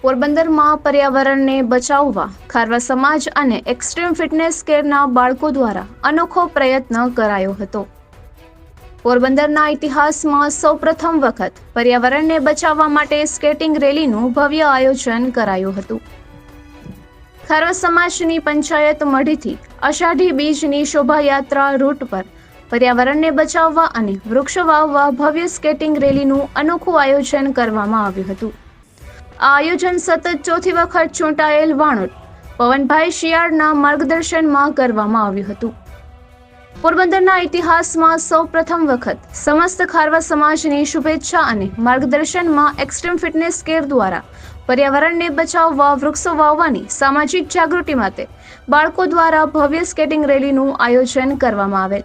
પોરબંદરમાં પર્યાવરણને બચાવવા ખારવા સમાજ અને એક્સ્ટ્રીમ ફિટનેસ કેરના બાળકો દ્વારા અનોખો પ્રયત્ન કરાયો હતો। પોરબંદરના ઇતિહાસમાં સૌપ્રથમ વખત પર્યાવરણને બચાવવા માટે સ્કેટિંગ રેલીનું ભવ્ય આયોજન કરાયું હતું। ખારવા સમાજની પંચાયત મઢીથી અષાઢી બીજની શોભાયાત્રા રૂટ પર પર્યાવરણને બચાવવા અને વૃક્ષો વાવવા ભવ્ય સ્કેટિંગ રેલીનું અનોખું આયોજન કરવામાં આવ્યું હતું। આ આયોજન સતત ચોથી વખત ચૂંટાયેલ વાણોડ પવનભાઈ શિયાળના માર્ગદર્શનમાં કરવામાં આવ્યું હતું। પોરબંદરના ઇતિહાસમાં સૌપ્રથમ વખત સમસ્ત ખારવા સમાજની શુભેચ્છા અને માર્ગદર્શનમાં એક્સ્ટ્રીમ ફિટનેસ કેર દ્વારા પર્યાવરણને બચાવવા વૃક્ષો વાવવાની સામાજિક જાગૃતિ માટે બાળકો દ્વારા ભવ્ય સ્કેટિંગ રેલીનું આયોજન કરવામાં આવેલ,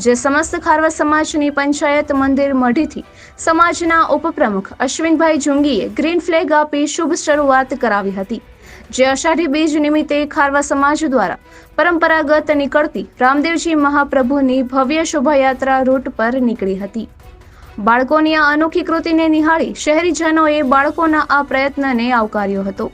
જે સમસ્ત ખારવા સમાજની પંચાયત મંદિર મઢીથી સમાજના ઉપપ્રમુખ અશ્વિનભાઈ જુંગીએ ગ્રીન ફ્લેગ આપી શુભ શરૂઆત કરાવી હતી, જે અષાઢી બીજ નિમિત્તે ખારવા સમાજ દ્વારા પરંપરાગત નીકળતી રામદેવજી મહાપ્રભુની ભવ્ય શોભાયાત્રા રૂટ પર નીકળી હતી। બાળકોની આ અનોખી કૃતિને નિહાળી શહેરીજનોએ બાળકોના આ પ્રયત્નને આવકાર્યો હતો।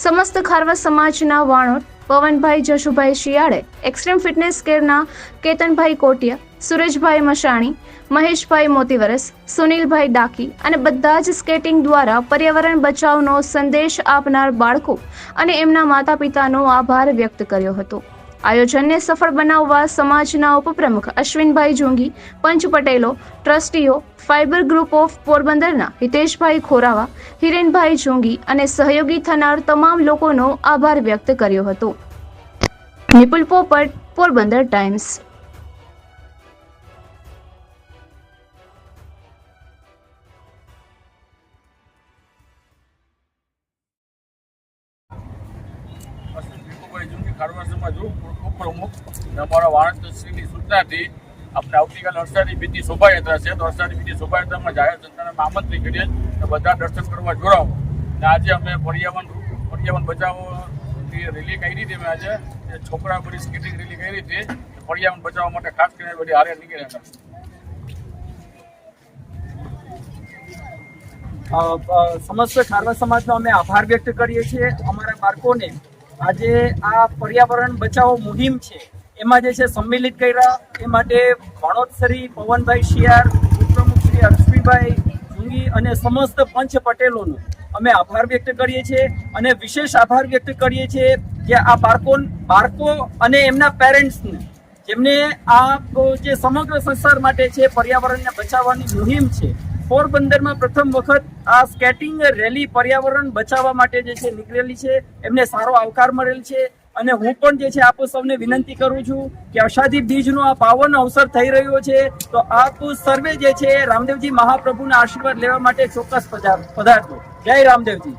સમસ્ત ખારવા સમાજના વાણોડ પવનભાઈ જશુભાઈ શિયાળે, એક્સ્ટ્રીમ ફિટનેસ કેરના કેતનભાઈ કોટિયા, સુરેશભાઈ મશાણી, મહેશભાઈ મોતીવરસ, સુનિલભાઈ ડાકી અને બધા જ સ્કેટિંગ દ્વારા પર્યાવરણ બચાવનો સંદેશ આપનાર બાળકો અને એમના માતા પિતાનો આભાર વ્યક્ત કર્યો હતો। આયોજનને સફળ બનાવવા સમાજના ઉપપ્રમુખ અશ્વિનભાઈ જોંગી, પંચ પટેલો, ટ્રસ્ટીઓ, ફાઇબર ગ્રુપ ઓફ પોરબંદરના હિતેશભાઈ ખોરાવા, હિરેનભાઈ જોંગી અને સહયોગી થનાર તમામ લોકોનો આભાર વ્યક્ત કર્યો હતો। નિપુલ પોપટ, પોરબંદર ટાઈમ્સ। ખારવા સમાજ ઉપપ્રમુખ અમારા વારાણસીની સૂચનાથી આપણે આવતીકાલે અષાઢી બીજની શોભાયાત્રા છે, તો અષાઢી બીજની શોભાયાત્રામાં જાહેર જનતાને આમંત્રિત કરીએ તો બધા દર્શન કરવા જોડાવો। અને આજે અમે પર્યાવરણ બચાવવાની રેલી કરી હતી। અમે આજે છોકરા બધી સ્કેટિંગ રેલી કરી હતી, પર્યાવરણ બચાવવા માટે ખાસ કરીને બધી હારે નીકળ્યા હતા। સમસ્ત ખારવા સમાજનો અમે આભાર વ્યક્ત કરીએ છીએ। અમારા બાળકોને આજે આ પર્યાવરણ બચાવો મુહિમ છે એમાં જે છે સંમિલિત કર્યા, એ માટે વાણોદસરી પવનભાઈ શિયાળ, ઉપપ્રમુખ શ્રી અશ્વિનભાઈ જુંગી અને સમસ્ત પંચ પટેલોનો અમે આભાર વ્યક્ત કરીએ છીએ। અને વિશેષ આભાર વ્યક્ત કરીએ છીએ કે આ બાળકો અને એમના પેરેન્ટ્સને, જેમને આ જે સમગ્ર સંસાર માટે છે પર્યાવરણને બચાવવાની મુહિમ છે, પોરબંદરમાં પ્રથમ વખત આ સ્કેટિંગ રેલી પર્યાવરણ બચાવવા માટે જે છે નીકળેલી છે, એમને સારો આવકાર મળેલ છે। અને હું પણ જે છે આપ સૌને વિનંતી કરું છું કે અષાઢી બીજનો આ પાવન અવસર થઈ રહ્યો છે, તો આપ સર્વે જે છે રામદેવજી મહાપ્રભુના આશીર્વાદ લેવા માટે ચોક્કસ પધારજો। જય રામદેવજી।